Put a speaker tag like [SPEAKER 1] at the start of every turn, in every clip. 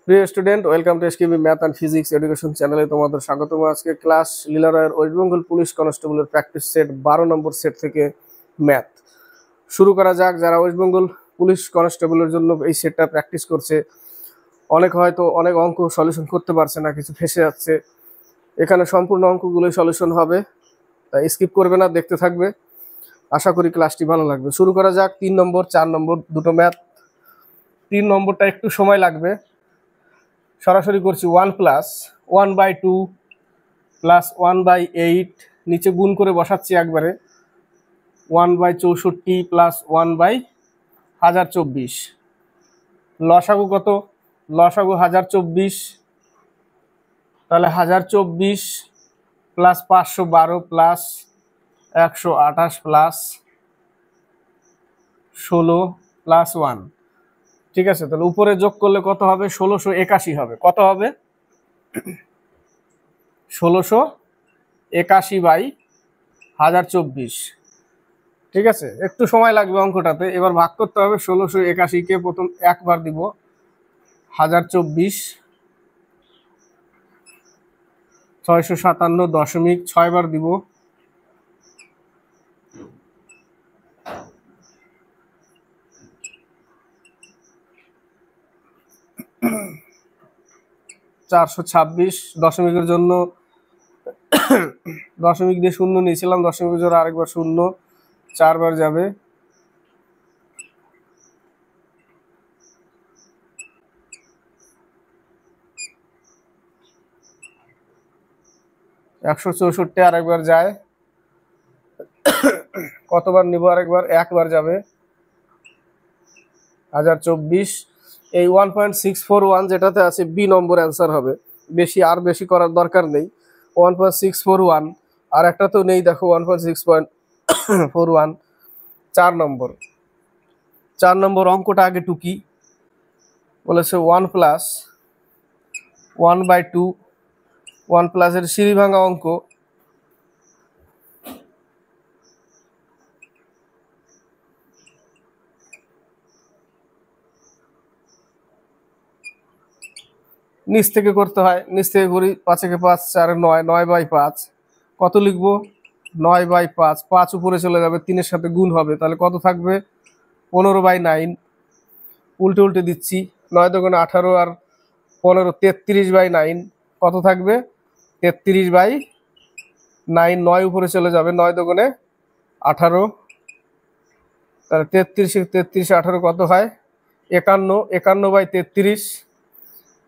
[SPEAKER 1] প্রিয় student, welcome to SKB math and physics education চ্যানেলে তোমাদের স্বাগতম। আজকে ক্লাস লীলারায়ের ওয়েস্ট বেঙ্গল পুলিশ কনস্টেবলের প্র্যাকটিস সেট 12 নম্বর সেট থেকে ম্যাথ শুরু করা যাক। যারা ওয়েস্ট বেঙ্গল পুলিশ কনস্টেবলের জন্য এই সেটটা প্র্যাকটিস করছে, অনেক হয়তো অনেক অঙ্ক সলিউশন করতে পারছে না, কিছু ফেসে যাচ্ছে। এখানে সম্পূর্ণ অঙ্কগুলোই সলিউশন হবে, তাই স্কিপ করবে না, দেখতে থাকবে। আশা করি ক্লাসটি ভালো লাগবে। শুরু করা যাক। 3 নম্বর 4 নম্বর দুটো ম্যাথ। 3 নম্বরটা একটু সময় লাগবে, সরাসরি করছি। 1+1/2 প্লাস 1/8, নিচে গুণ করে বসাচ্ছি একবারে। 1/64 প্লাস 1/1024। লসাগু কত? লসাগু 1024, তাহলে 1024 প্লাস 512 প্লাস 128 প্লাস 16 প্লাস 1। ঠিক আছে, তাহলে উপরে যোগ করলে কত হবে? 1681 হবে। কত হবে? 1681/1024। ঠিক আছে, একটু সময় লাগবে অঙ্কটাতে। এবার ভাগ করতে হবে। 1681-কে প্রথম একবার দিব, 1024 657.6 বার দিব, 426 দশমিকের জন্য দশমিক দিয়ে শূন্য নিয়েছিলাম, দশমিকের জন্য আরেকবার শূন্য, 4 বার যাবে। 164 আরেকবার যায়। কতবার নিব? আরেকবার, একবার যাবে। 1024। এই 1.641 যেটাতে আছে বি নম্বর অ্যান্সার হবে। বেশি করার দরকার নেই। 1.641 আর একটা তো নেই, দেখো 1.641। 4 নম্বর অঙ্কটা আগে টুকি। বলেছে 1+1/2, 1+ এর সিঁড়ি ভাঙা অঙ্ক। নিচ থেকে করতে হয়, নিচ থেকে করি। 5-5 4 9, 9/5। কত লিখবো? 9/5। 5 উপরে চলে যাবে, 3-এর সাথে গুণ হবে, তাহলে কত থাকবে? 15/9। উল্টে দিচ্ছি। 9 দোকানে 18 আর 15, 33/9। কত থাকবে? 33/9। 9 উপরে চলে যাবে, 9 দোকানে 18, তাহলে 33 18 কত হয়? 51। 51/33,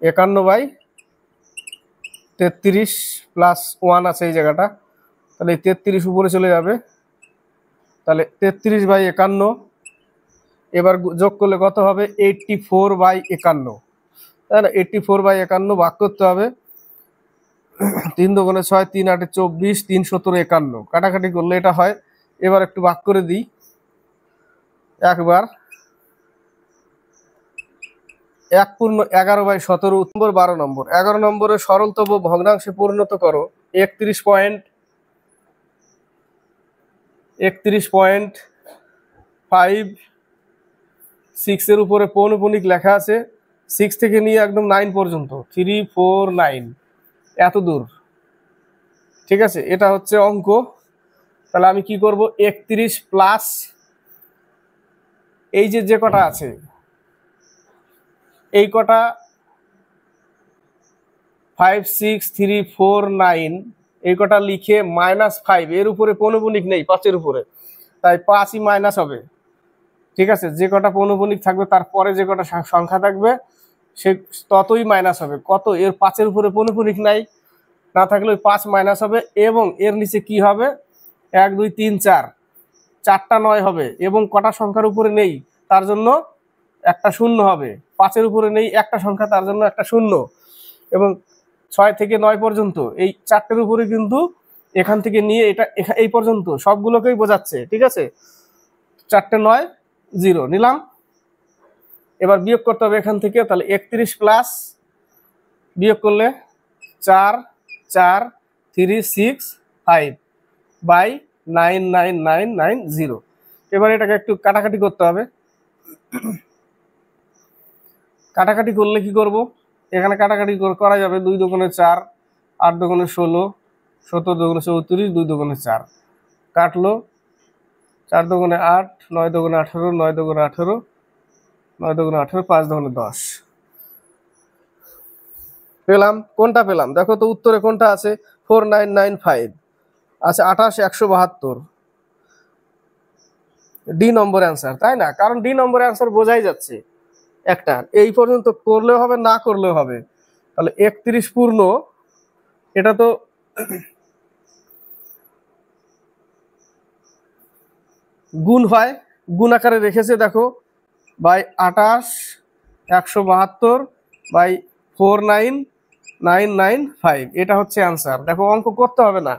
[SPEAKER 1] 51/33 প্লাস 1 আছে এই জায়গাটা, তাহলে 33 উপরে চলে যাবে, তাহলে 33/51। এবার যোগ করলে কত হবে? 84/51, তাই না? 84/51 ভাগ করতে হবে। 3 দোকানে 6, 3 8 24, 3 17 51। কাটাকাটি করলে এটা হয়। এবার একটু ভাগ করে দিই একবার। 1/11/17 নম্বর। 12 নম্বর। 11 নম্বরে সরলতম ভগ্নাংশে পরিণত করো 31.56 এর উপরে পৌনপুনিক লেখা আছে। 6 থেকে নিয়ে একদম 9 পর্যন্ত, 3 4 9 এত দূর। ঠিক আছে, এটা হচ্ছে অঙ্ক। তাহলে আমি কি করব? 31 প্লাস এই যে কটা আছে, এই কটা 5 6 3 4 9, এই কটা লিখে -5। এর উপরে পৌনপুনিক নেই 5-এর উপরে, তাই 5ই মাইনাস হবে। ঠিক আছে, যে কটা পৌনপুনিক থাকবে তারপরে যে কটা সংখ্যা থাকবে সে ততই মাইনাস হবে। কত? এর 5-এর উপরে পৌনপুনিক নাই, না থাকলে ওই 5 মাইনাস হবে। এবং এর নিচে কি হবে? 1 2 3 4, 4টা 9 হবে। এবং কটা সংখ্যার উপরে নেই তার জন্য একটা শূন্য হবে। 5-এর উপরে নেই একটা সংখ্যা, তার জন্য একটা শূন্য। এবং 6 থেকে 9 পর্যন্ত এই 4টের উপরে কিন্তু এখান থেকে নিয়ে এটা এই পর্যন্ত সবগুলোকেই বোঝাচ্ছে। ঠিক আছে, 4টে 9 0 নিলাম। এবার বিয়োগ করতে হবে এখান থেকে, তাহলে 31 প্লাস বিয়োগ করলে 4 4 3 6 5/99990। এবার এটাকে একটু কাটাকাটি করতে হবে। কাটাকাটি করলে কি করব? এখানে কাটাকাটি করা যাবে, 2 দুগুণে 4, 8 দুগুণে 16, 17 দুগুণে 34, 2 দুগুণে 4 কাটলো, 4 দুগুণে 8, 9 দুগুণে 18, 9 দুগুণে 18, 9 দুগুণে 18, 5 দুগুণে 10। পেলাম, কোনটা পেলাম দেখো তো উত্তরে কোনটা আছে, 4995 আছে, 28 172 ডি নম্বর অ্যান্সার, তাই না? কারণ ডি নম্বর অ্যান্সার বোঝাই যাচ্ছে একটা, এই পর্যন্ত করলেও হবে না করলেও হবে। তাহলে 31 পূর্ণ, এটা তো গুণ হয়, গুণ আকারে রেখেছে দেখো, বাই 28 172 বাই 49995, এটা হচ্ছে অ্যান্সার। দেখো অঙ্ক করতে হবে না,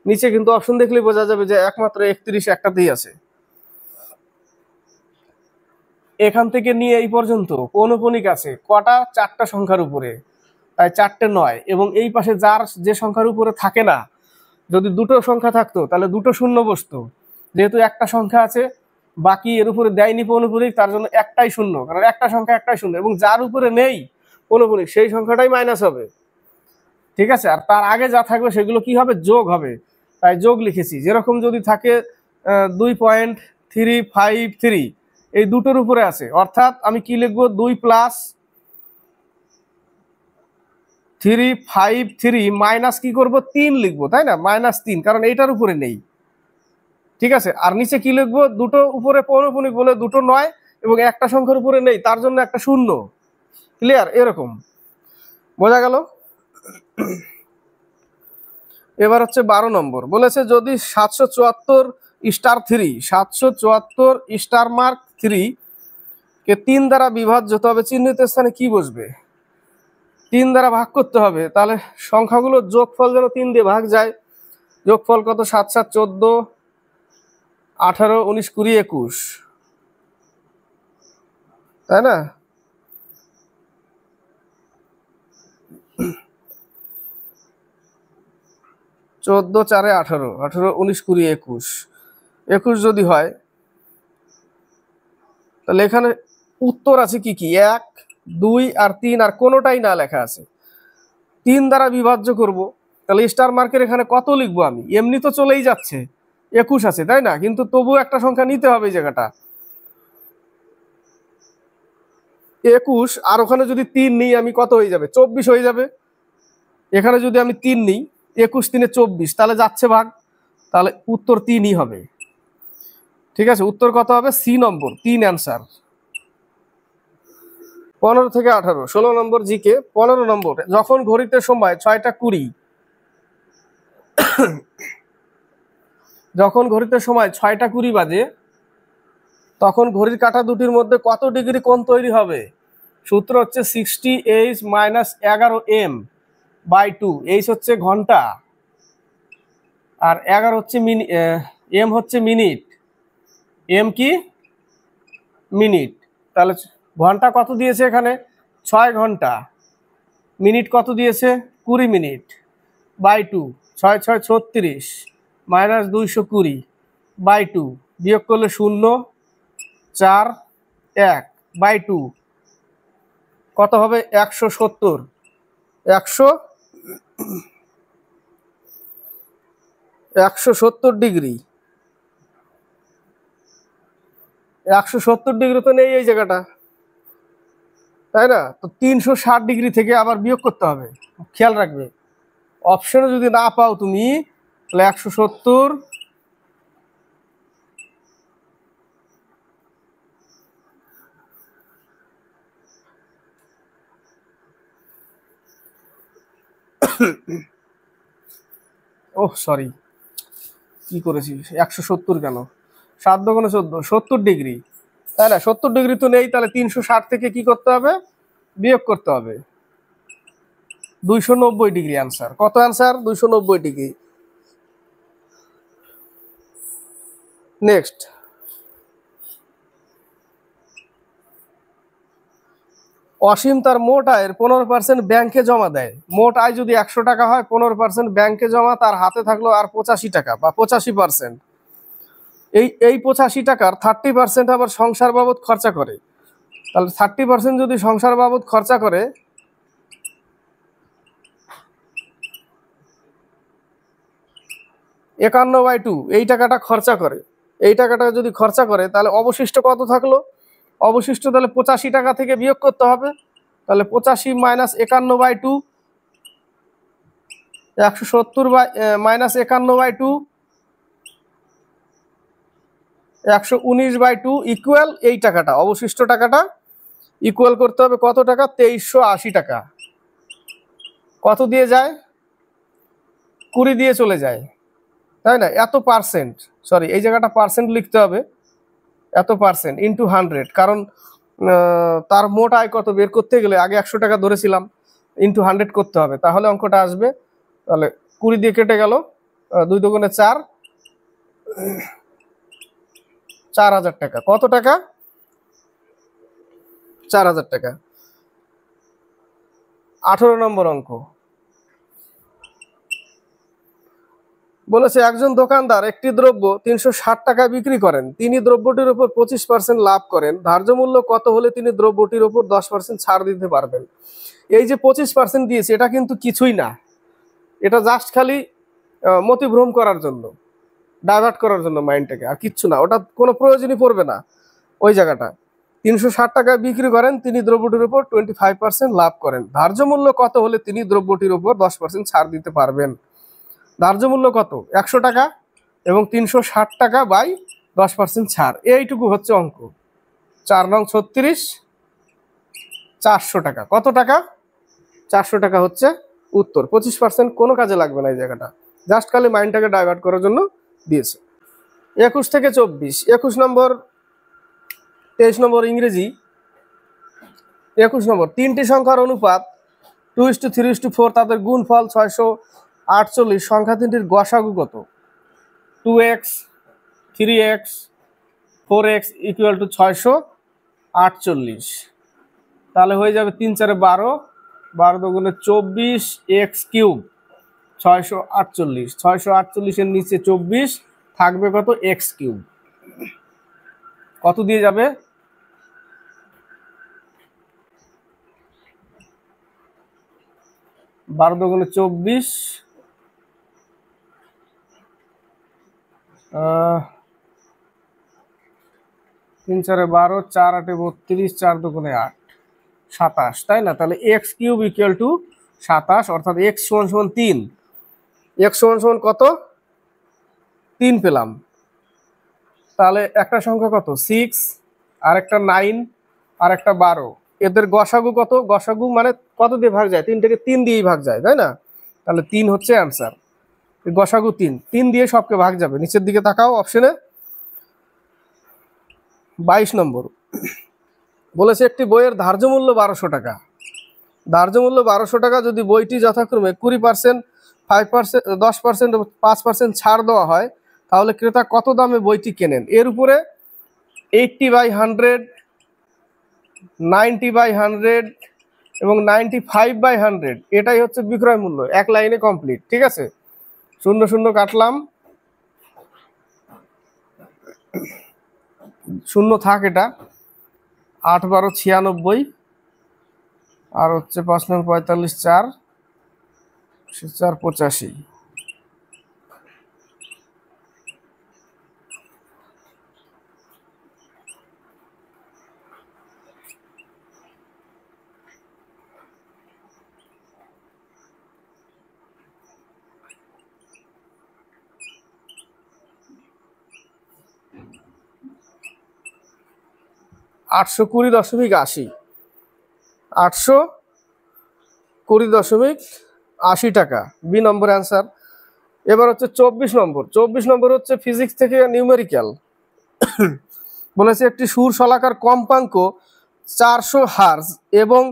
[SPEAKER 1] নিচে কিন্তু অপশন দেখলেই বোঝা যাবে যে একমাত্র 31 একটাতেই আছে। এখান থেকে নিয়ে এই পর্যন্ত পৌনঃপুনিক আছে কটা, 4টা সংখ্যার উপরে, তাই 4টে 9, এবং এই পাশে যার যে সংখ্যার উপরে থাকে না, যদি দুটো সংখ্যা থাকতো তাহলে দুটো শূন্য বসতো, যেহেতু একটা সংখ্যা আছে বাকি এর উপরে দেয়নি পৌনঃপুনিক, তার জন্য একটাই শূন্য, কারণ একটা সংখ্যা একটাই শূন্য, এবং যার উপরে নেই পৌনঃপুনিক সেই সংখ্যাটাই মাইনাস হবে, ঠিক আছে? আর তার আগে যা থাকবে সেগুলো কি হবে, যোগ হবে, তাই যোগ লিখেছি। যেরকম যদি থাকে 2.353, এই দুটোর উপরে আছে, অর্থাৎ আমি কি লিখবো, 2 + 353 মাইনাস কি করব, 3 লিখবো, তাই না? -3, কারণ এইটার উপরে নেই, ঠিক আছে? আর নিচে কি লিখবো, দুটো উপরে পৌনঃপুনিক বলে দুটো 9 এবং একটা সংখ্যার উপরে নেই, তার জন্য একটা শূন্য। ক্লিয়ার? এরকম বোঝা গেল? এবার হচ্ছে 12 নম্বর, বলেছে যদি 774*3 স্টার মার্ক 3 কে 3 দ্বারা বিভাজ্য, তবে চিহ্নিত স্থানে কি বসবে? 3 দ্বারা ভাগ করতে হবে, তাহলে সংখ্যাগুলোর যোগফল যেন 3 দিয়ে ভাগ যায়। যোগফল কত, 7 7 14, 18 19 20 21, তাই না? চোদ্দ 4 18, 18 19 20 21, 21 যদি হয় তাহলে এখানে উত্তর আছে কি কি, 1 2 আর 3, আর কোনোটাই না লেখা আছে। 3 দ্বারা বিভাজ্য করব, তাহলে স্টার মার্কের এখানে কত লিখবো আমি, এমনি তো চলেই যাচ্ছে 21 আছে, তাই না? কিন্তু তবুও একটা সংখ্যা নিতে হবে এই জায়গাটা, 21, আর ওখানে যদি 3 নিই আমি কত হয়ে যাবে, 24 হয়ে যাবে। এখানে যদি আমি 3 নিই, 21 3 24, তাহলে যাচ্ছে ভাগ, তাহলে উত্তর 3ই হবে, ঠিক আছে? উত্তর কত হবে, সি নম্বর, 3 অ্যান্সার। 15 থেকে 18, 16 নম্বর জিকে। 15 নম্বর, যখন ঘড়িতে সময় 6টা 20, যখন ঘড়িতে সময় 6টা 20 বাজে, তখন ঘড়ির কাঁটা দুটির মধ্যে কত ডিগ্রি কোণ তৈরি হবে? সূত্র হচ্ছে 60h - 11m/2। এইচ হচ্ছে ঘন্টা, আর 11 হচ্ছে এম হচ্ছে মিনিট, এম কি মিনিট। তাহলে ঘন্টা কত দিয়েছে এখানে, 6 ঘন্টা, মিনিট কত দিয়েছে, 20 মিনিট, /2, 6 6 36 -220/2, বিয়োগ করলে 0 4 1/2, কত হবে, 170, 170 ডিগ্রি। 170 ডিগ্রি তো নেই এই জায়গাটা, তাই না? তো 360 ডিগ্রি থেকে আবার বিয়োগ করতে হবে, খেয়াল রাখবে। অপশনে যদি না পাও তুমি, তাহলে 170 ওহ সরি, কি করেছি, 170 কেন, 7 দুগুণে 14, 70 ডিগ্রি, তাই না? 70 ডিগ্রি তো নেই, তাহলে 360 থেকে কি করতে হবে, বিয়োগ করতে হবে, 290 ডিগ্রি অ্যান্সার। কত অ্যান্সার, 290 ডিগ্রি। নেক্সট, অসীম তার মোট আয়ের 15% ব্যাংকে জমা দেয়। মোট আয় যদি 100 টাকা হয়, 15% ব্যাংকে জমা, তার হাতে থাকলো আর 85 টাকা বা 85%। এই 85 টাকার 30% আবার সংসার বাবদ খরচা করে। তাহলে 30% যদি সংসার বাবদ খরচা করে, 51/2 এই টাকাটা খরচা করে, এই টাকাটা যদি খরচা করে তাহলে অবশিষ্ট কত থাকলো? অবশিষ্ট তাহলে 85 টাকা থেকে বিয়োগ করতে হবে। তাহলে 85 মাইনাস 51/2, 170 মাইনাস 51/2, 119/2 ইকুয়াল এই টাকাটা, অবশিষ্ট টাকাটা ইকুয়াল করতে হবে কত টাকা? 2380 টাকা। কত দিয়ে যায়? 20 দিয়ে চলে যায়, তাই না? এত পার্সেন্ট, সরি এই জায়গাটা পার্সেন্ট লিখতে হবে, এত পার্সেন্ট ইন্টু 100, কারণ তার মোট আয় কত বের করতে গেলে আগে 100 টাকা ধরেছিলাম, ইন্টু 100 করতে হবে, তাহলে অঙ্কটা আসবে। তাহলে 20 দিয়ে কেটে গেল, 2 দুগুণে 4, 4000 টাকা। কত টাকা? 4000 টাকা। 18 নম্বর অঙ্ক বলেছে একজন দোকানদার একটি দ্রব্য 360 টাকায় বিক্রি করেন, তিনি দ্রব্যটির উপর 25% লাভ করেন। ধার্য মূল্য কত হলে তিনি দ্রব্যটির উপর 10% ছাড় দিতে পারবেন? এই যে 25% দিয়েছে এটা কিন্তু কিছুই না, এটা জাস্ট খালি মতিভ্রম করার জন্য, ডাইভার্ট করার জন্য মাইন্ডটাকে, আর কিচ্ছু না, ওটা কোনো প্রয়োজনই পড়বে না ওই জায়গাটা। 360 টাকায় বিক্রি করেন, তিনি দ্রব্যটির উপর 25% লাভ করেন। ধার্য মূল্য কত হলে তিনি দ্রব্যটির উপর 10% ছাড় দিতে পারবেন? ধার্য মূল্য কত? 100 টাকা, এবং 360 টাকা বাই 10% ছাড়, এইটুকু হচ্ছে অঙ্ক। 4 নং 36, 400 টাকা। কত টাকা? 400 টাকা হচ্ছে উত্তর। 25% কোনো কাজে লাগবে না এই জায়গাটা, জাস্ট খালি মাইন্ডটাকে ডাইভার্ট করার জন্য দিয়েছে। 21 থেকে 24, 21 নম্বর, 23 নম্বর ইংরেজি। 21 নম্বর, তিনটি সংখ্যার অনুপাত 2:3:4, তাদের গুণফল 648, সংখ্যা তিনটির গসাগু কত? 2x, 3x, 4x equal to 648। তাহলে হয়ে যাবে 3 4 12, 12 দুগুণে 24, x কিউব 648, 648 এর নিচে 24 থাকবে কত? x cube. কত দিয়ে যাবে? 12 দুগুণে 24, 3 4 12, 4 8 32, 4 দুগুণে 8, 27, তাই না? তাহলে এক্স কিউব ইকুয়াল টু 27, অর্থাৎ এক্স সমান সমান 3। এক্স সমান সমান কত? 3 পেলাম। তাহলে একটা সংখ্যা কত? 6, আর একটা 9, আর একটা 12, এদের গসাগু কত? গসাগু মানে কত দিয়ে ভাগ যায়? 3 থেকে 3 দিয়েই ভাগ যায়, তাই না? তাহলে 3 হচ্ছে অ্যান্সার। গসাগু 3, 3 দিয়ে সবকে ভাগ যাবে। নিচের দিকে তাকাও অপশনে। 22 নম্বর বলেছে একটি বইয়ের ধার্য মূল্য 1200 টাকা। ধার্য মূল্য 1200 টাকা, যদি বইটি যথাক্রমে 20%, 5%, 10% এবং 5% ছাড় দেওয়া হয়, তাহলে ক্রেতা কত দামে বইটি কেনেন? এর উপরে 80/100, 90/100 এবং 95/100 এটাই হচ্ছে বিক্রয় মূল্য। এক লাইনে কমপ্লিট, ঠিক আছে? 0 0 কাটলাম, 0 থাক, এটা 8 12 96, আর হচ্ছে 5 নং 45, 4 4 85। 820.80, 820.80 টাকা, বি নম্বর অ্যান্সার। এবার হচ্ছে 24 নম্বর। 24 নম্বর হচ্ছে ফিজিক্স থেকে নিউমেরিক্যাল। বলেছে একটি সুর শলাকার কম্পাঙ্ক 400 হার্জ এবং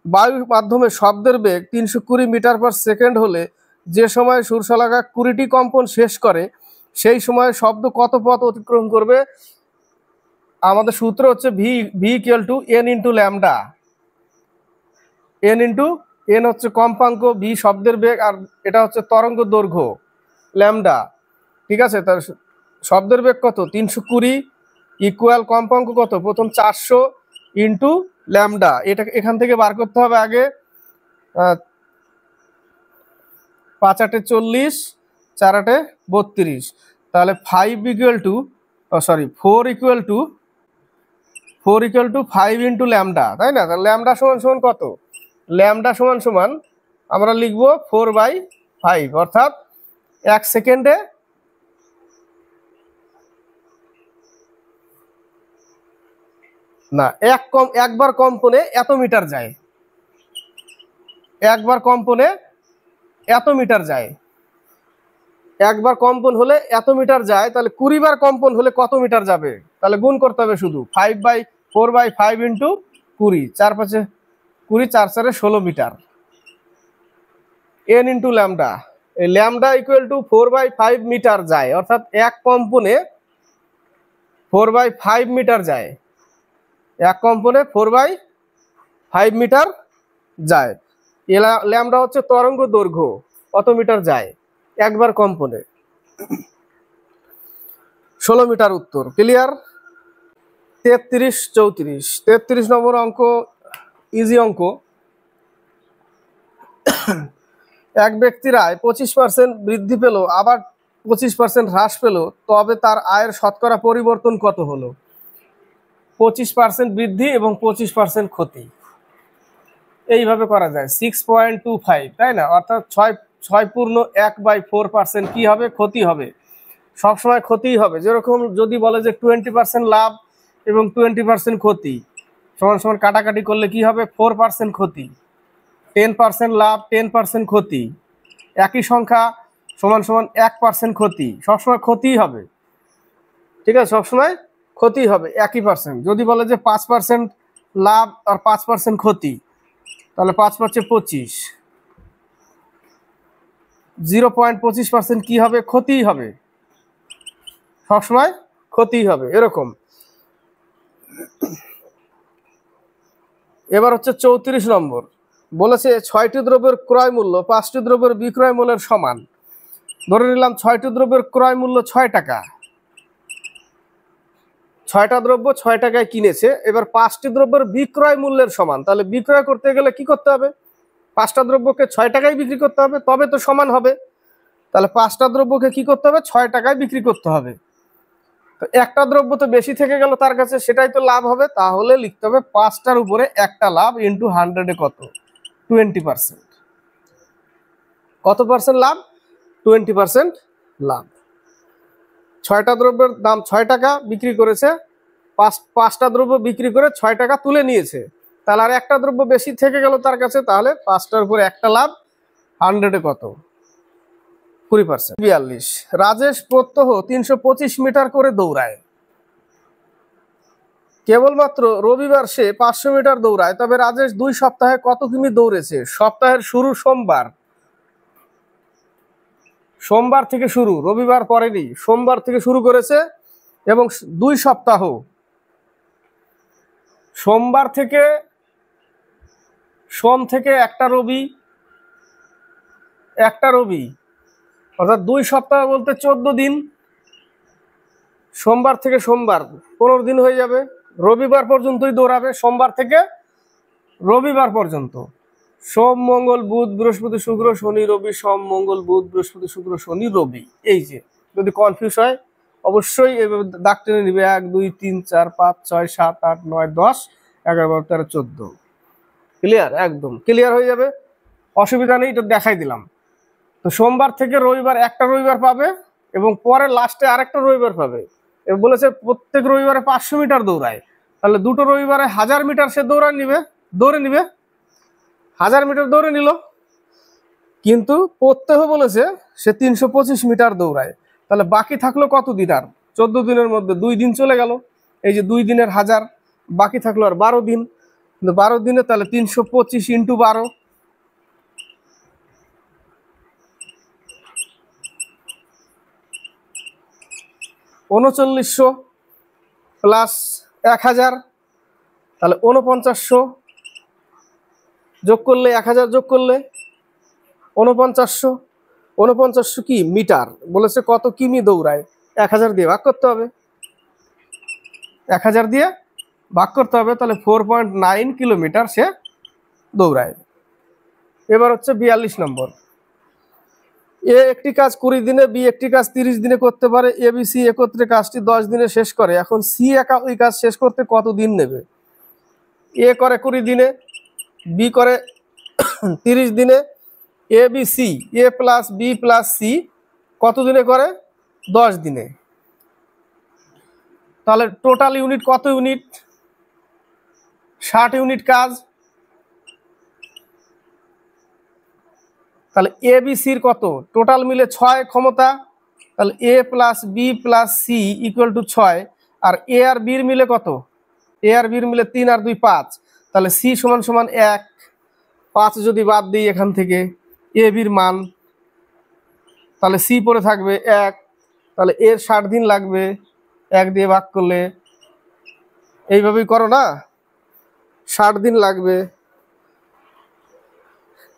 [SPEAKER 1] বায়ুর মাধ্যমে শব্দের বেগ 320 মিটার পার সেকেন্ড হলে যে সময় সুর শলাকা 20টি কম্পন শেষ করে, সেই সময় শব্দ কত পথ অতিক্রম করবে? আমাদের সূত্র হচ্ছে V equal to N into lambda. N হচ্ছে কম্পাঙ্ক, ভি শব্দের বেগ, আর এটা হচ্ছে তরঙ্গ দৈর্ঘ্য ল্যামডা, ঠিক আছে? তার শব্দের বেগ কত? 320 ইকুয়াল কম্পাঙ্ক কত? প্রথম 400 ইন্টু ল্যামডা। এটা এখান থেকে বার করতে হবে আগে। 5 8 40, 4 8 32, তাহলে 5 equal to, sorry 4 equal to 5 into lambda, তাই না? তাহলে ল্যামডা সমান সমান কত? ল্যামডা সমান সমান আমরা লিখবো 4/5, অর্থাৎ 1 সেকেন্ডে না, একবার কম্পনে এত মিটার যায়, একবার কম্পনে এত মিটার যায়, একবার কম্পন হলে এত মিটার যায়, তাহলে 20 বার কম্পন হলে কত মিটার যাবে? তাহলে গুণ করতে হবে শুধু 4/5 into 20, 4 5 20, 4 4 16 metre, n into lambda. এই ল্যামডা ইকুয়াল টু 4/5 মিটার যায়, অর্থাৎ এক কম্পনে 4/5 মিটার যায়, এক কম্পনে 4/5 মিটার যায়। ল্যামডা হচ্ছে তরঙ্গ দৈর্ঘ্য, কত মিটার যায় একবার কম্পনে? 16 মিটার। উত্তর ক্লিয়ার। 33 34, 33 নম্বর অঙ্ক, ইজি অঙ্ক। এক ব্যক্তির আয় 25% বৃদ্ধি পেল, আবার 25% হ্রাস পেল, তবে তার আয়ের শতকরা পরিবর্তন কত হলো? 25% বৃদ্ধি এবং 25% ক্ষতি, এইভাবে করা যায়। 6.25, তাই না? অর্থাৎ 6.1/4% কি হবে? ক্ষতি হবে। সবসময় ক্ষতিই হবে। যেরকম যদি বলে যে 20% লাভ এবং 20% ক্ষতি সমান সমান কাটাকাটি করলে কি হবে? 4% ক্ষতি। 10% লাভ 10% ক্ষতি, একই সংখ্যা সমান সমান 1% ক্ষতি, সবসময় ক্ষতিই হবে। ঠিক আছে, সবসময় ক্ষতি হবে, একই পার্সেন্ট। যদি বলে যে 5% লাভ আর 5% ক্ষতি, তাহলে 5 5 25, 0.25% কি হবে? ক্ষতিই হবে, সবসময় ক্ষতিই হবে, এরকম। এবার হচ্ছে 34 নম্বর, বলেছে 6টি দ্রব্যের ক্রয় মূল্য 5টি দ্রব্যের বিক্রয় মূল্যের সমান। ধরে নিলাম 6টি দ্রব্যের ক্রয় মূল্য 6 টাকা, 6টা দ্রব্য 6 টাকায় কিনেছে। এবার 5টি দ্রব্যের বিক্রয় মূল্যের সমান, তাহলে বিক্রয় করতে গেলে কি করতে হবে? 5টা দ্রব্যকে 6 টাকায় বিক্রি করতে হবে, তবে তো সমান হবে। তাহলে 5টা দ্রব্যকে কি করতে হবে? 6 টাকায় বিক্রি করতে হবে। তো একটা দ্রব্য তো বেশি থেকে গেল তার কাছে, সেটাই তো লাভ হবে। তাহলে লিখতে হবে 5টার উপরে একটা লাভ ইন্টু 100-এ কত? 20%। কত পার্সেন্ট লাভ? 20% লাভ। 6টা দ্রব্যের দাম 6 টাকা, বিক্রি করেছে 5টা দ্রব্য বিক্রি করে 6 টাকা তুলে নিয়েছে। তাহলে আর একটা দ্রব্য বেশি থেকে গেল তার কাছে, তাহলে 5টার উপরে একটা লাভ, 100-এ কত? 20%। 42, রাজেশ প্রত্যহ 325 মিটার করে দৌড়ায়। কেবলমাত্র রবিবার সে 500 মিটার দৌড়ায়, তবে রাজেশ 2 সপ্তাহে কত কিমি দৌড়েছে? সপ্তাহের শুরু সোমবার, সোমবার থেকে শুরু, রবিবার পরেনি, সোমবার থেকে শুরু করেছে এবং 2 সপ্তাহ, সোমবার থেকে, সোম থেকে একটা রবি, অর্থাৎ 2 সপ্তাহ বলতে 14 দিন। সোমবার থেকে সোমবার 15 দিন হয়ে যাবে। রবিবার পর্যন্তই দৌড়াবে, সোমবার থেকে রবিবার পর্যন্ত। সোম মঙ্গল বুধ বৃহস্পতি শুক্র শনি রবি, সোম মঙ্গল বুধ বৃহস্পতি শুক্র শনি রবি। এই যে যদি কনফিউজ হয় অবশ্যই এভাবে দাগ টেনে নিবে। 1 2 3 4 5 6 7 8 9 10 11 12 13 14। ক্লিয়ার? একদম ক্লিয়ার হয়ে যাবে, অসুবিধা নেই। এটা দেখাই দিলাম। তো সোমবার থেকে রবিবার একটা রবিবার পাবে এবং পরে লাস্টে আরেকটা রবিবার পাবে। এবং বলেছে প্রত্যেক রবিবারে 500 মিটার দৌড়ায়, তাহলে দুটো রবিবারে 1000 মিটার সে দৌড়ে নিবে 1000 মিটার দৌড়ে নিল। কিন্তু প্রত্যহ বলেছে সে 325 মিটার দৌড়ায়, তাহলে বাকি থাকলো কত দিন? আর 14 দিনের মধ্যে 2 দিন চলে গেল। এই যে 2 দিনের 1000, বাকি থাকলো আর 12 দিন। 12 দিনে তাহলে 325 ইন্টু 12, 3900 প্লাস 1000, তাহলে 4900 যোগ করলে 1000 যোগ করলে 4900 কি মিটার? বলেছে কত কিমি দৌড়ায়, 1000 দিয়ে ভাগ করতে হবে, 1000 দিয়ে ভাগ করতে হবে। তাহলে 4.9 কিলোমিটার সে দৌড়ায়। এবার হচ্ছে 42 নম্বর, এ একটি কাজ 20 দিনে, বি একটি কাজ 30 দিনে করতে পারে, এ বি সি একত্রে কাজটি 10 দিনে শেষ করে। এখন সি একা ওই কাজ শেষ করতে কত দিন নেবে? এ করে 20 দিনে, বি করে 30 দিনে, A B C, A plus B plus C কত দিনে করে? 10 দিনে। তাহলে টোটাল ইউনিট কত ইউনিট? 60 ইউনিট কাজ। তাহলে এ বি সির কত? টোটাল মিলে 6 ক্ষমতা। তাহলে A plus B plus C equal to 6। আর এ আর বির মিলে কত? এ আর বির মিলে 3 আর 2 5। তাহলে সি সমান সমান 1। 5 যদি বাদ দিই এখান থেকে এ বির মান, তাহলে সি পরে থাকবে 1। তাহলে এর 60 দিন লাগবে, 1 দিয়ে ভাগ করলে। এইভাবেই করো না, 60 দিন লাগবে।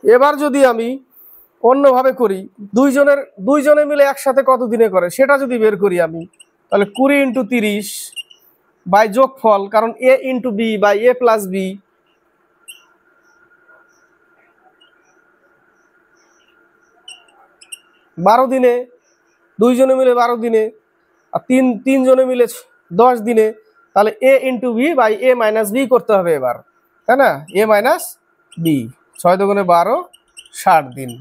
[SPEAKER 1] এবার যদি আমি অন্যভাবে করি, দুইজনে মিলে একসাথে কত দিনে করে সেটা যদি বের করি আমি, তাহলে 20 × 30 বাই যোগফল, কারণ A into B by A plus B, 12 দিনে। দুইজনে মিলে 12 দিনে, আর তিনজনে মিলে 10 দিনে। তাহলে A into B by A minus B করতে হবে এবার, তাই না? এ মাইনাস বি, 6 দুগুণে 12, 60 দিন।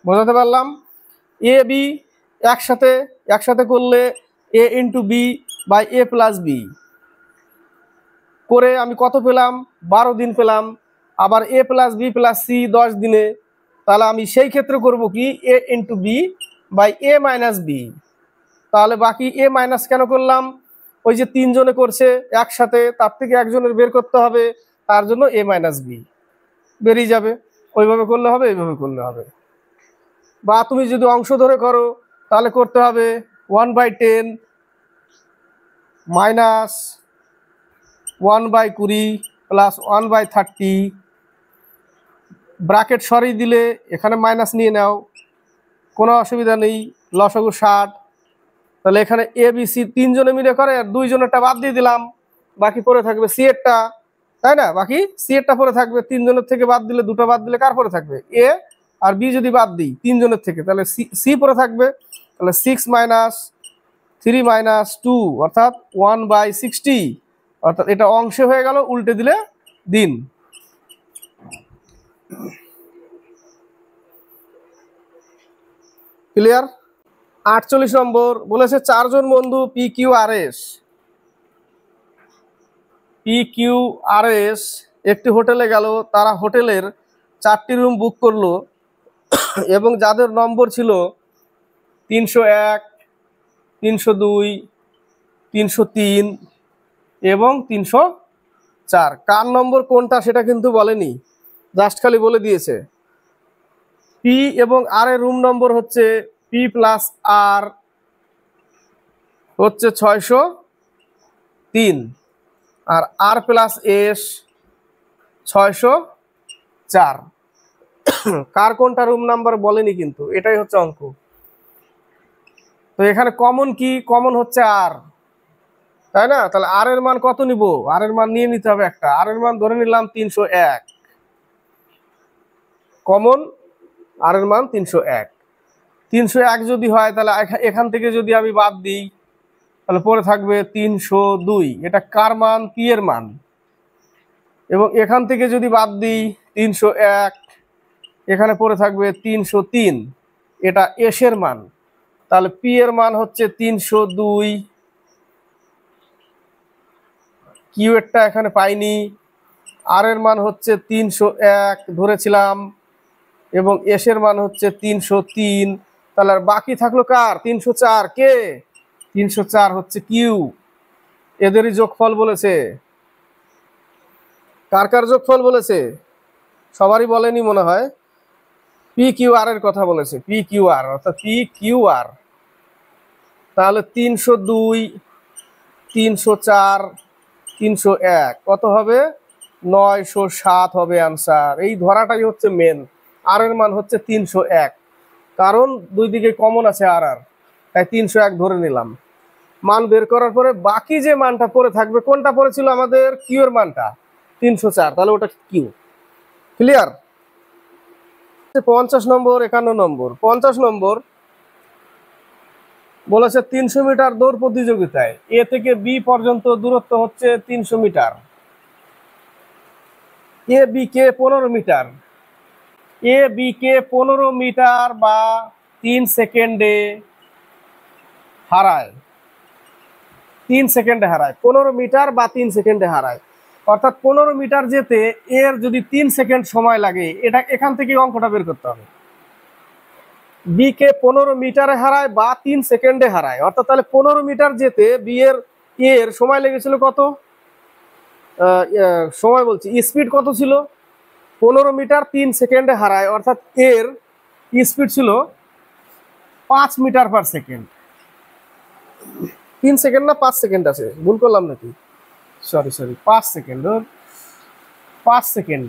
[SPEAKER 1] বোঝাতে পারলাম? এ বি একসাথে করলে A into B by A plus B করে আমি কত পেলাম? 12 দিন পেলাম। আবার A plus B plus C 10 দিনে। তাহলে আমি সেই ক্ষেত্রে করব কি? A into B by A minus B. তাহলে বাকি এ মাইনাস কেন করলাম? ওই যে 3 জনে করছে একসাথে, তার থেকে একজনের বের করতে হবে, তার জন্য এ মাইনাস বি বেরিয়ে যাবে। ওইভাবে করলে হবে, এইভাবে করলে হবে। বা তুমি যদি অংশ ধরে করো তাহলে করতে হবে 1/10 মাইনাস 1/20 প্লাস 1/30। ব্র্যাকেট সরিয়ে দিলে এখানে মাইনাস নিয়ে নাও, কোনো অসুবিধা নেই। লসাগু 60। তাহলে এখানে এ বি সি 3 জনে মিলে করে, আর 2 জনেরটা বাদ দিয়ে দিলাম, বাকি পরে থাকবে সি এরটা, তাই না? বাকি সি এরটা পরে থাকবে। 3 জনের থেকে বাদ দিলে, দুটো বাদ দিলে কার পরে থাকবে? এ আর বি যদি বাদ দিই 3 জনের থেকে, তাহলে সি পরে থাকবে। তাহলে 6 মাইনাস 3 মাইনাস 2 অর্থাৎ 1/60। অর্থাৎ এটা অংশে হয়ে গেল, উল্টে দিলে দিন। ক্লিয়ার? 48 নম্বর বলেছে 4 জন বন্ধু পি কিউ আর এস একটি হোটেলে গেল। তারা হোটেলের 4টি রুম বুক করলো এবং যাদের নম্বর ছিল 301, 302, 303 এবং 304। কার নম্বর কোনটা সেটা কিন্তু বলেনি, জাস্ট খালি বলে দিয়েছে পি এবং আর এর রুম নম্বর হচ্ছে পি প্লাস আর হচ্ছে 603, আর আর প্লাস এস 604। কার কোনটা রুম নাম্বার বলেনি কিন্তু, এটাই হচ্ছে অঙ্ক। তো এখানে কমন কি? কমন হচ্ছে আর, তাই না? তাহলে আর এর মান কত নিব? আর এর মান নিয়ে নিতে হবে একটা। আর এর মান ধরে নিলাম 301। কমন আর এর মান 301। 301 যদি হয় তাহলে এখান থেকে যদি আমি বাদ দিই তাহলে পরে থাকবে 302। এটা কার মান? পি এর মান। এবং এখান থেকে যদি বাদ দিই 301, এখানে পড়ে থাকবে 303। এটা এস এর মান। তাহলে পি এর মান হচ্ছে 302, কিউ এরটা এখানে পাইনি। আর এর মান হচ্ছে 301 ধরেছিলাম, এবং এস এর মান হচ্ছে 303। তাহলে আর বাকি থাকলো কার? 304। কে? 304 হচ্ছে কিউ। এদেরই যোগফল বলেছে। কার কার যোগফল বলেছে? সবারই বলেনি মনে হয়। পি কিউ আর এর কথা বলেছে, পি কিউ আর, অর্থাৎ পি কিউ আর। তাহলে 302, 304, 301 কত হবে? 907 হবে আনসার। এই ধরাটাই হচ্ছে মেন। আর এর মান হচ্ছে 301, কারণ দুই দিকে কমন আছে আর আর, তাই 301 ধরে নিলাম। মান বের করার পরে বাকি যে মানটা পড়ে থাকবে, কোনটা পড়েছিল আমাদের? কিউ এর মানটা 304, তাহলে ওটা কিউ। ক্লিয়ার? 50 নম্বর 51 নম্বর 50 নম্বর বলেছে 300 মিটার দৌড় প্রতিযোগিতায় এ থেকে বি পর্যন্ত দূরত্ব হচ্ছে 300 metre, A B K 15 metre, A B K 15 metre বা 3 সেকেন্ডে হারায়, 3 সেকেন্ডে হারায়, 15 মিটার বা 3 সেকেন্ডে হারায়। অর্থাৎ 15 মিটার যেতে এর যদি 3 সেকেন্ড সময় লাগে, এটা এখান থেকে অঙ্কটা বের করতে হবে। বি কে 15 মিটারে হারায় বা 3 সেকেন্ডে হারায়, অর্থাৎ তাহলে 15 মিটার যেতে বি এর সময় লেগেছিল কত, সময় বলছি স্পিড কত ছিল, 15 মিটার 3 সেকেন্ডে হারায়, অর্থাৎ এর স্পিড ছিল 5 মিটার পার সেকেন্ড। 3 সেকেন্ড না 5 সেকেন্ড আছে, ভুল করলাম নাকি, সরি 5 সেকেন্ড, 5 সেকেন্ড।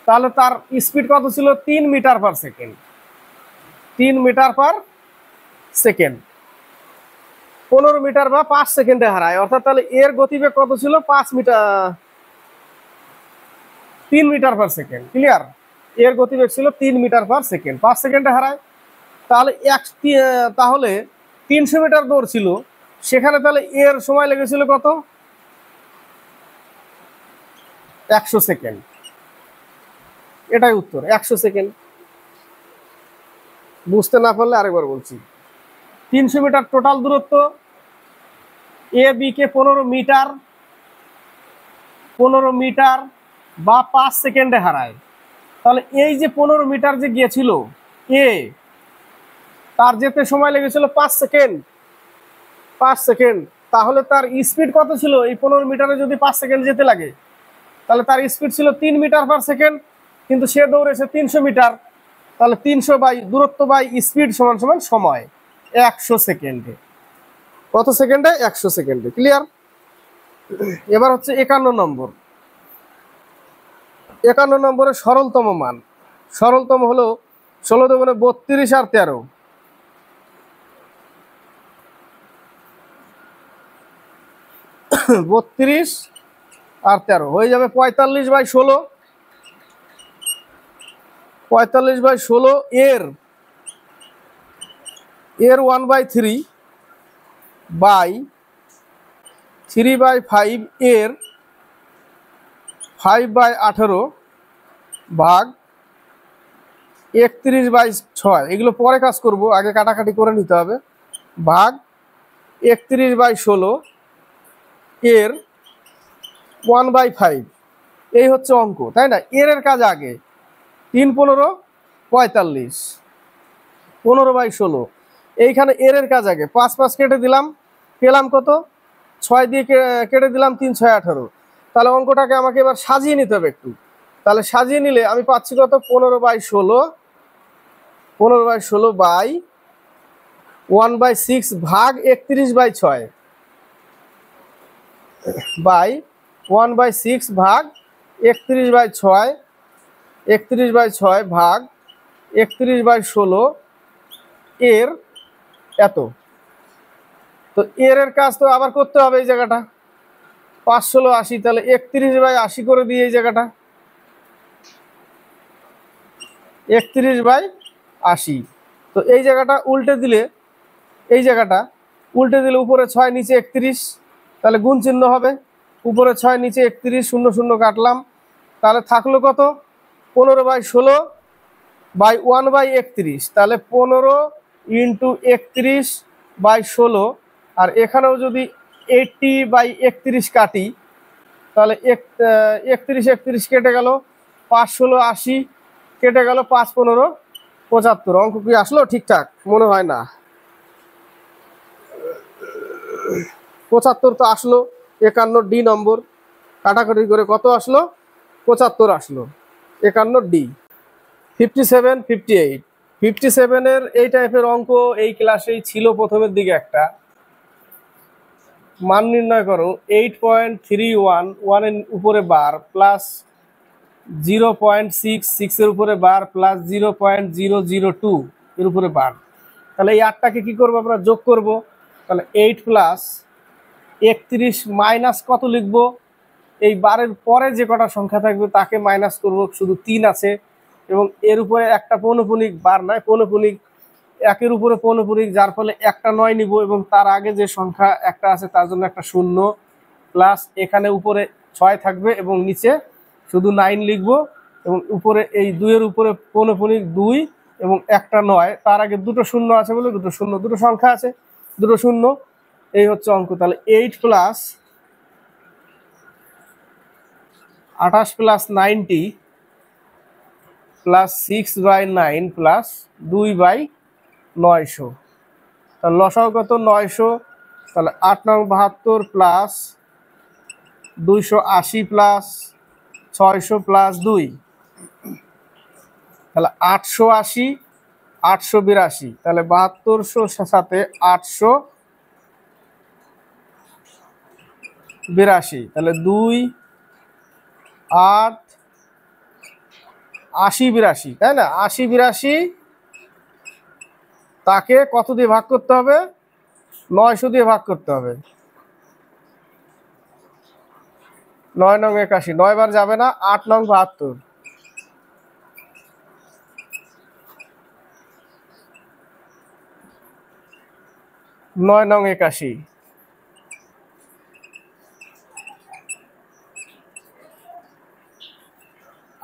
[SPEAKER 1] তাহলে তার স্পিড কত ছিল, 3 metre per second, 3 metre per second. 15 metre বা 5 সেকেন্ডে হারায়, অর্থাৎ তাহলে এর গতিবেগ কত ছিল, 5 metre, 3 metre per second. Clear, এর গতিবেগ ছিল 3 মিটার পার সেকেন্ড, 5 সেকেন্ডে হারায়। তাহলে তাহলে 300 মিটার দৌড় ছিল, সেখানে তাহলে এর সময় লেগেছিল কত, 100 সেকেন্ড। এটাই উত্তর, 100 সেকেন্ড। বুঝতে না পারলে আরেকবার বলছি, 300 মিটার টোটাল দূরত্ব, A B K 15 metre, 15 metre বা 5 সেকেন্ডে হারায়। তাহলে এই যে 15 মিটার যে গিয়েছিল এ, তার যেতে সময় লেগেছিল 5 সেকেন্ড, 5 সেকেন্ড। তাহলে তার স্পিড কত ছিল, এই 15 মিটারে যদি 5 সেকেন্ড যেতে লাগে, তাহলে তার স্পিড ছিল 3 মিটার পার সেকেন্ড, কিন্তু সে দৌড়েছে 300 মিটার। তাহলে 300 বাই দূরত্ব বাই স্পিড সমান সমান সময়, 100 সেকেন্ডে। কত সেকেন্ডে, 100 সেকেন্ডে। ক্লিয়ার। এবার হচ্ছে 51 নম্বর। 51 নম্বরের সরলতম মান, সরলতম হলো 16 দুগুণে 32 আর 13, 32 আর 13 হয়ে যাবে 45 বাই 16, 45 বাই 16 এর 1/3 বাই 3/5 এর 5/18 ভাগ 31/6। এগুলো পরে কাজ করব, আগে কাটাকাটি করে নিতে হবে। ভাগ 31/16 এর 1/5, এই হচ্ছে অঙ্ক, তাই না? এর কাজ আগে 3 15 45, 15/16, এইখানে এর কাজ আগে 5 5 কেটে দিলাম, পেলাম কত, 6 দিয়ে কেটে দিলাম 3 6 18। তাহলে অঙ্কটাকে আমাকে এবার সাজিয়ে নিতে হবে একটু। তাহলে সাজিয়ে নিলে আমি পাচ্ছি কত, 15/16, 15/16 বাই 1/6 ভাগ 31/6 বাই 1/6 ভাগ 31/6, 31/6 ভাগ 31/16 এর এত। তো এর কাজ তো আবার করতে হবে, এই জায়গাটা 5 16 80, তাহলে 31/80 করে দিই এই জায়গাটা, 31/80। তো এই জায়গাটা উল্টে দিলে, এই জায়গাটা উল্টে দিলে উপরে 6 নিচে 31, তাহলে গুণ চিহ্ন হবে, উপরে 6 নিচে 31, 0 0 কাটলাম, তাহলে থাকলো কত, 15/16 বাই 1/31, তাহলে 15 ইন্টু 31/16। আর এখানেও যদি 80/31 কাটি, তাহলে 31 31 কেটে গেল, 5 16 80 কেটে গেল, 5 15 75। অঙ্ক কি আসলো ঠিকঠাক? মনে হয় না। 75 তো আসলো। 51 ডি নম্বর, কাটাকাটি করে কত আসলো, 75 আসলো। 51 ডি। 57 58, 57 এর এই টাইপের অঙ্ক এই ক্লাসেই ছিল প্রথমের দিকে একটা। মান নির্ণয় করো, 8.31, 1 এর উপরে বার প্লাস 0.66 এর উপরে বার প্লাস 0.002 এর উপরে বার। তাহলে এই 8টাকে কি করবো আমরা, যোগ করব। তাহলে 8 প্লাস 31 মাইনাস কত লিখবো, এই বারের পরে যে কটা সংখ্যা থাকবে তাকে মাইনাস করব, শুধু 3 আছে এবং এর উপরে একটা পৌনঃপুনিক বার নাই, পৌনঃপুনিক একের উপরে পৌনঃপুনিক, যার ফলে একটা 9 নিব এবং তার আগে যে সংখ্যা একটা আছে তার জন্য একটা 0 প্লাস এখানে উপরে 6 থাকবে এবং নিচে শুধু 9 লিখব এবং উপরে এই 2 এর উপরে পৌনঃপুনিক 2 এবং একটা 9, তার আগে দুটো 0 আছে বলে দুটো 0, দুটো সংখ্যা আছে দুটো 0, এই হচ্ছে অঙ্ক। তাহলে 8 প্লাস 28 প্লাস 90 প্লাস 6/9 প্লাস 2/900, তাহলে লসাগু কত 900। তাহলে 8 নং 72 প্লাস 280 প্লাস 600 প্লাস 2, তাহলে 880 882, তাহলে 7200 সাথে 882, তাহলে 2 8 80 82, তাই না? 80 82 তাকে কত দিয়ে ভাগ করতে হবে? 900 দিয়ে ভাগ করতে হবে। 9 নং 81, 9 বার যাবে না, 8 নং 72, 9 নং 81,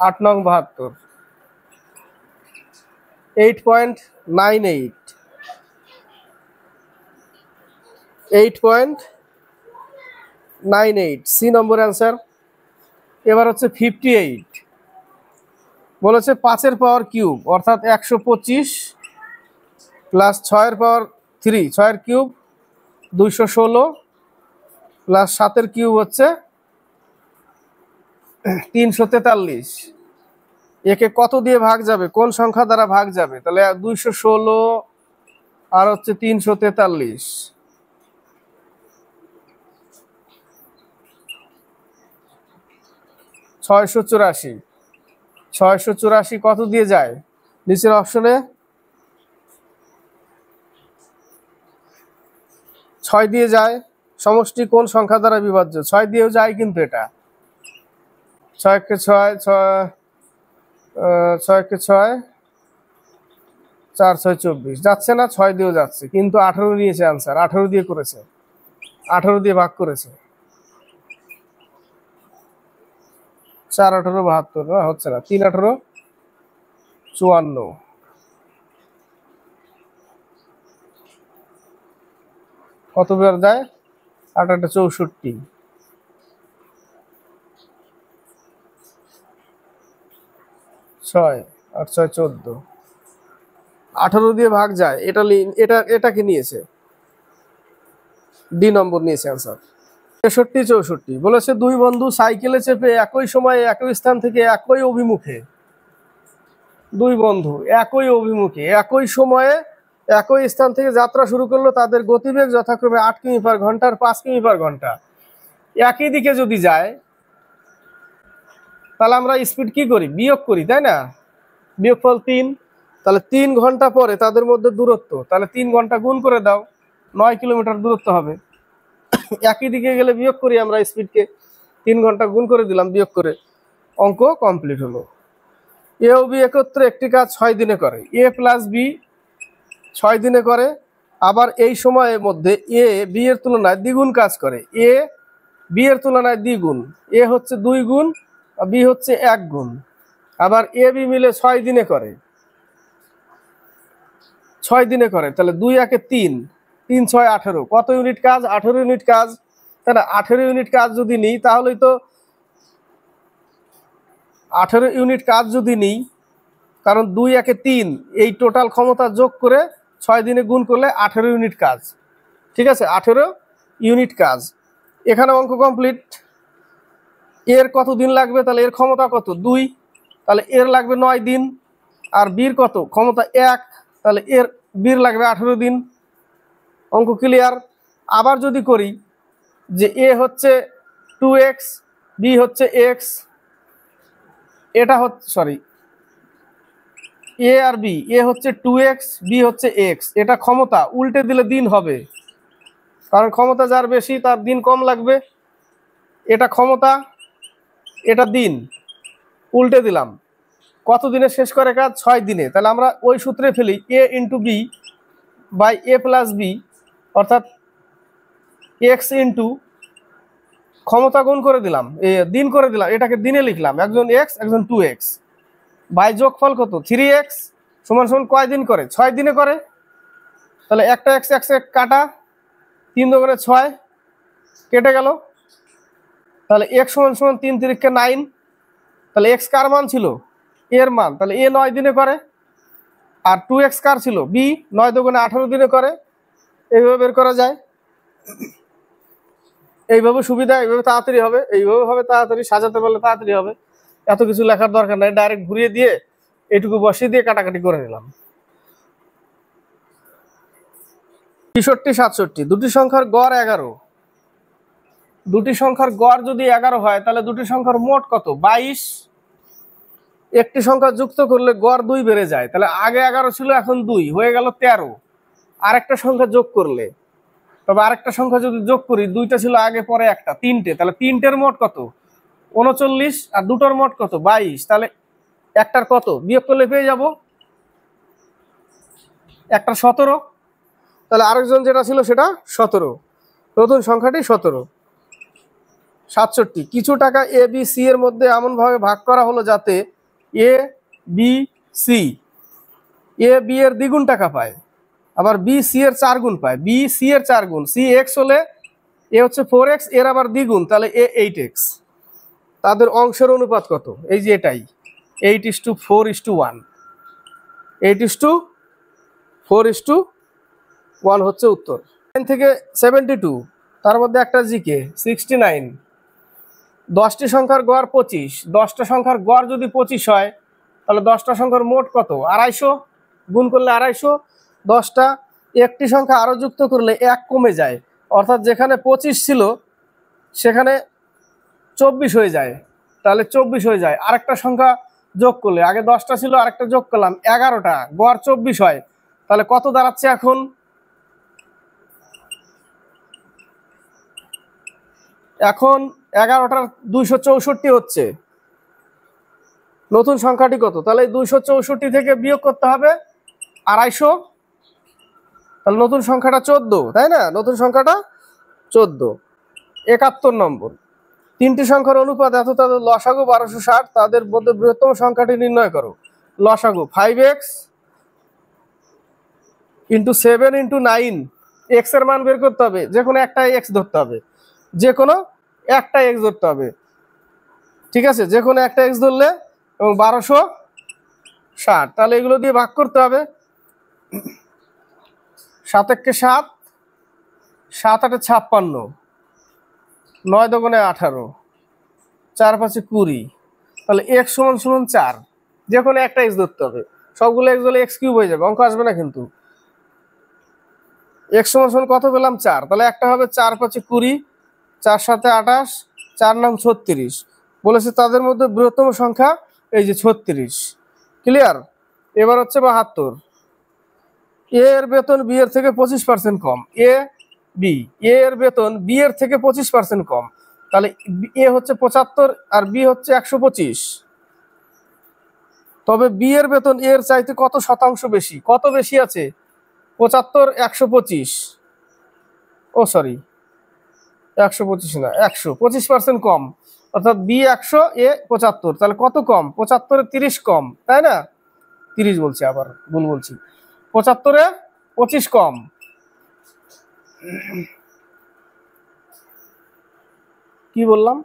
[SPEAKER 1] 8 নং 72, 8.98, 8.98 সি নম্বর অ্যান্সার। এবার হচ্ছে 58, বলেছে 5 এর পাওয়ার কিউব অর্থাৎ 125 প্লাস 6 এর পাওয়ার 3, 6 এর কিউব 216 প্লাস 7 এর কিউব হচ্ছে 343, একে কত দিয়ে ভাগ যাবে, কোন সংখ্যা দ্বারা ভাগ যাবে? তাহলে 216 আর হচ্ছে 343, 684, 684 কত দিয়ে যায়? নিচের অপশনে 6 দিয়ে যায়। সমষ্টি কোন সংখ্যা দ্বারা বিভাজ্য? 6 দিয়েও যায়, কিন্তু এটা 6 কে 6, 6 কে 6, 4 6 24 যাচ্ছে না, 6 দিয়েও যাচ্ছে, কিন্তু 18 নিয়েছে আনসার, 18 দিয়ে করেছে, 18 দিয়ে ভাগ করেছে। 4 18 72, না হচ্ছে না, 3 18 54, কত বার যায়? 8 8 64, 6 8 6 14, 18 দিয়ে ভাগ যায়, এটাকে নিয়েছে, ডি নম্বর নিয়েছে আনসার। 63 64 বলেছে 2 বন্ধু সাইকেলে চেপে একই সময়ে একই স্থান থেকে একই অভিমুখে, 2 বন্ধু একই অভিমুখে একই সময়ে একই স্থান থেকে যাত্রা শুরু করলো, তাদের গতিবেগ যথাক্রমে 8 কিমি পার ঘন্টা আর 5 কিমি পার ঘন্টা। একই দিকে যদি যায় তাহলে আমরা স্পিড কি করি? বিয়োগ করি, তাই না? বিয়োগফল 3, তাহলে 3 ঘন্টা পরে তাদের মধ্যে দূরত্ব, তাহলে 3 ঘন্টা গুণ করে দাও, 9 কিলোমিটার দূরত্ব হবে। একই দিকে গেলে বিয়োগ করি আমরা স্পিডকে, 3 ঘন্টা গুণ করে দিলাম বিয়োগ করে, অঙ্ক কমপ্লিট হলো। এ ও বি একত্রে একটি কাজ 6 দিনে করে, এ প্লাস বি 6 দিনে করে, আবার এই সময়ের মধ্যে এ বি এর তুলনায় দ্বিগুণ কাজ করে, এ বি এর তুলনায় দ্বিগুণ, এ হচ্ছে 2 গুণ আর বি হচ্ছে 1 গুণ, আবার এ বি মিলে 6 দিনে করে, 6 দিনে করে, তাহলে 2 1 3, 3 6 18, কত ইউনিট কাজ? 18 ইউনিট কাজ, তাই না? 18 ইউনিট কাজ যদি নিই তাহলেই তো 18 ইউনিট কাজ যদি নিই, কারণ 2 1 3 এই টোটাল ক্ষমতা যোগ করে 6 দিনে গুণ করলে 18 ইউনিট কাজ, ঠিক আছে? 18 ইউনিট কাজ। এখানে অঙ্ক কমপ্লিট। এর কত দিন লাগবে? তাহলে এর ক্ষমতা কত? 2, তাহলে এর লাগবে 9 দিন, আর বির কত? ক্ষমতা 1, তাহলে এর বির লাগবে 18 দিন। অঙ্ক ক্লিয়ার। আবার যদি করি যে এ হচ্ছে 2x, বি হচ্ছে x, এটা হচ্ছে সরি এ আর বি, এ হচ্ছে 2x, বি হচ্ছে x, এটা ক্ষমতা, উল্টে দিলে দিন হবে, কারণ ক্ষমতা যার বেশি তার দিন কম লাগবে। এটা ক্ষমতা, এটা দিন, উল্টে দিলাম, কত দিনে শেষ করে কাজ? 6 দিনে। তাহলে আমরা ওই সূত্রে ফেলি a into B by a plus B, অর্থাৎ x ইন্টু ক্ষমতা গুণ করে দিলাম, দিন করে দিলাম, এটাকে দিনে লিখলাম, একজন x একজন 2x বাই যোগফল কত 3x সমান সমান কয় দিন করে? 6 দিনে করে। তাহলে একটা x x কাটা, 3 দুগুণে 6 কেটে গেল। তাহলে x সমান সমান 3 3 9। তাহলে x কার মান ছিল? এর মান। তাহলে a 9 দিনে করে। আর 2x কার ছিল? b 9 দুগুণে 18 দিনে করে। এইভাবে বের করা যায়। এইভাবে সুবিধা, এইভাবে তাড়াতাড়ি হবে, এইভাবে হবে তাড়াতাড়ি, সাজাতে পারলে তাড়াতাড়ি হবে। এত কিছু লেখার দরকার নাই, ডাইরেক্ট ঘুরিয়ে দিয়ে এইটুকু বসিয়ে দিয়ে কাটাকাটি করে নিলাম। 63 67 দুটি সংখ্যার গড় 11। দুটি সংখ্যার গড় যদি 11 হয় তাহলে দুটি সংখ্যার মোট কত? 22। একটি সংখ্যা যুক্ত করলে গড় 2 বেড়ে যায়। তাহলে আগে 11 ছিল, এখন 2 হয়ে গেল 13। আরেকটা সংখ্যা যোগ করলে, তবে আরেকটা সংখ্যা যদি যোগ করি, দুইটা ছিল আগে পরে একটা, 3টে, তাহলে 3টের মোট কত? 39। আর দুটোর মোট কত? 22। তাহলে একটার কত বিয়োগ করলে পেয়ে যাব? একটা 17। তাহলে আরেকজন যেটা ছিল সেটা 17, নতুন সংখ্যাটি 17। 67 কিছু টাকা এ বি সি এর মধ্যে এমনভাবে ভাগ করা হলো যাতে A B C A B এর দ্বিগুণ টাকা পায়, আবার বি সি এর 4 গুণ পায়। বি সি এর 4 গুণ, সি এক্স হলে এ হচ্ছে 4x, এর আবার দ্বিগুণ, তাহলে এ 8x। তাদের অংশের অনুপাত কত? এই যে এটাই 8:4:1। 8:4:1 হচ্ছে উত্তর। 9 থেকে 72, তার মধ্যে একটা জিকে 69। 10টি সংখ্যার গড় 25। 10টা সংখ্যার গড় যদি 25 হয় তাহলে 10টা সংখ্যার মোট কত? 250। গুণ করলে 250। 10টা একটি সংখ্যা আরো যুক্ত করলে 1 কমে যায়, অর্থাৎ যেখানে 25 ছিল সেখানে 24 হয়ে যায়। তাহলে 24 হয়ে যায়। আরেকটা সংখ্যা যোগ করলে, আগে 10টা ছিল, আরেকটা যোগ করলাম 11টা, গড় 24 হয়। তাহলে কত দাঁড়াচ্ছে এখন? এখন 11টার 264 হচ্ছে। নতুন সংখ্যাটি কত? তাহলে 264 থেকে বিয়োগ করতে হবে 250। তাহলে নতুন সংখ্যাটা 14, তাই না? নতুন সংখ্যাটা 14। 71 নম্বর, 3টি সংখ্যার অনুপাত এত, তাদের লসাগু 1260, তাদের মধ্যে বৃহত্তম সংখ্যাটি নির্ণয় করো। লসাগু 5x ইন্টু 7 ইন্টু 9। এক্স এর মান বের করতে হবে, যে কোনো একটা এক্স ধরতে হবে, যে কোনো একটা এক্স ধরতে হবে, ঠিক আছে? যে কোনো একটা এক্স ধরলে, এবং 1260। তাহলে এগুলো দিয়ে ভাগ করতে হবে। 7 একে 7, 7 8 56, 9 দুগুণে 18, 4 5 20। তাহলে এক্স সমান সমান 4। যে কোনো একটা এক্স ধরতে হবে, সবগুলো এক্স হলে এক্স কিউব হয়ে যাবে, অঙ্ক আসবে না কিন্তু। এক্স সমান সমান কত পেলাম? 4। তাহলে একটা হবে 4 5 20, 4 7 28, 4 9 36। বলেছে তাদের মধ্যে বৃহত্তম সংখ্যা এই যে 36। ক্লিয়ার? এবার হচ্ছে 72। এ এর বেতন বি এর থেকে 25% কম। এ এর বেতন বি এর থেকে 25% কম। তাহলে এ হচ্ছে 75 আর বি হচ্ছে 125। তবে বি এর বেতন এর চাইতে কত শতাংশ বেশি? কত বেশি আছে? 75 125, ও সরি 125 না, 100, 25% কম, অর্থাৎ বি 100 এ 75। তাহলে কত কম? 75 30 কম, তাই না? 30 বলছি, আবার ভুল বলছি, 75 25 কম। কি বললাম?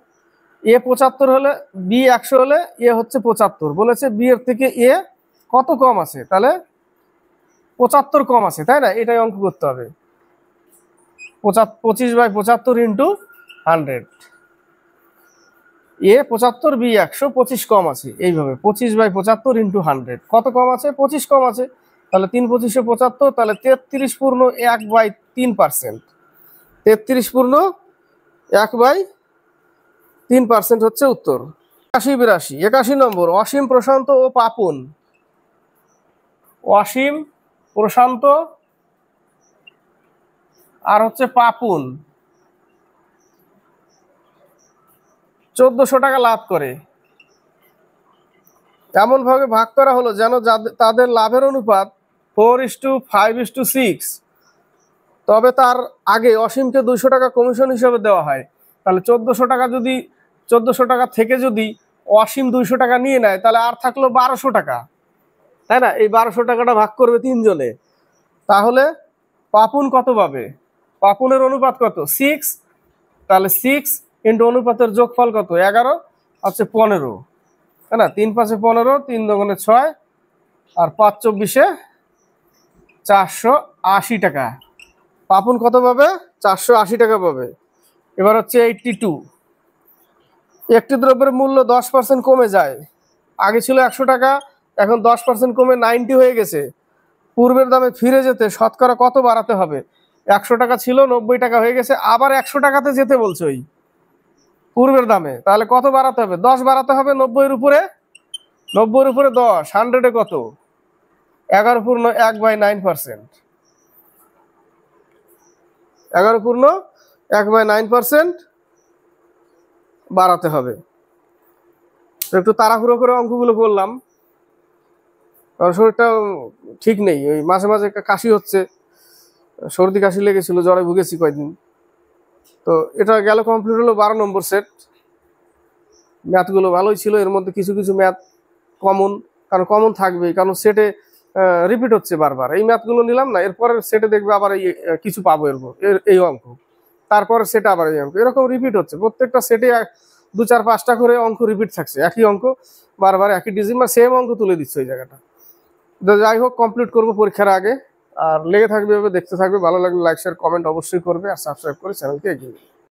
[SPEAKER 1] এ 75 হলে বি 100 হলে এ হচ্ছে 75। বলেছে বি এর থেকে এ কত কম আছে? তাহলে 75 কম আছে, তাই না? এটাই অঙ্ক করতে হবে। 25/75 ইন্টু 100। এ 75, বি 100, 25 কম আছে। এইভাবে 25/75 ইন্টু 100, কত কম আছে? 25 কম আছে। তাহলে 3 25 75, তাহলে 33.1/3%। 33.1/3% হচ্ছে উত্তর। 81 82 নম্বর, অসীম প্রশান্ত ও পাপন। অসীম প্রশান্ত আর হচ্ছে পাপুন 1400 টাকা লাভ করে। এমন ভাবে ভাগ করা হলো যেন তাদের লাভের অনুপাত 4:5:6। তবে তার আগে অসীমকে 200 টাকা কমিশন হিসেবে দেওয়া হয়। তাহলে 1400 টাকা, যদি 1400 টাকা থেকে যদি অসীম 200 টাকা নিয়ে নেয়, তাহলে আর থাকলো 1200 টাকা, তাই না? এই 1200 টাকাটা ভাগ করবে 3 জনে। তাহলে পাপুন কত পাবে? পাপুনের অনুপাত কত? 6। তাহলে 6 ইন্টু অনুপাতের যোগফল কত? 11 হচ্ছে 15, তাই না? 3 5 15, 3 2 6, আর 5 24 480 টাকা। পাপুন কত পাবে? 480 টাকা পাবে। এবার হচ্ছে 82। একটি দ্রব্যের মূল্য 10% কমে যায়। আগে ছিল 100 টাকা, এখন 10% কমে 90 হয়ে গেছে। পূর্বের দামে ফিরে যেতে শতকরা কত বাড়াতে হবে? 100 টাকা ছিল, 90 টাকা হয়ে গেছে, আবার 100 টাকাতে যেতে বলছে ওই পূর্বের দামে। তাহলে কত বাড়াতে হবে? 10 বাড়াতে হবে 90-এর উপরে। 90-এর উপরে 10, 100-এ কত? 11/9%। 11/9% বাড়াতে হবে। একটু তাড়াহুড়ো করে অঙ্কগুলো করলাম, কারণ শরীরটা ঠিক নেই। ওই মাঝে মাঝে কাশি হচ্ছে, সর্দি কাশি লেগেছিল, জ্বরে ভুগেছি কয়েকদিন। তো এটা গেল, কমপ্লিট হলো 12 নম্বর সেট। ম্যাথগুলো ভালোই ছিল, এর মধ্যে কিছু কিছু ম্যাথ কমন, কারণ কমন থাকবেই, কারণ সেটে রিপিট হচ্ছে বারবার। এই ম্যাথগুলো নিলাম না, এরপরের সেটে দেখবে আবার এই কিছু পাবো এই অঙ্ক, তারপরে সেটা আবার এই অঙ্ক, এরকম রিপিট হচ্ছে। প্রত্যেকটা সেটে 2 4 5টা করে অঙ্ক রিপিট থাকছে, একই অঙ্ক বারবার, একই ডিজিট বা সেম অঙ্ক তুলে দিচ্ছে ওই জায়গাটা। যাই হোক, কমপ্লিট করবো পরীক্ষার আগে। আর লেগে থাকবে, এভাবে দেখতে থাকবে। ভালো লাগলে লাইক শেয়ার কমেন্ট অবশ্যই করবে, আর সাবস্ক্রাইব করে চ্যানেলকে এগিয়ে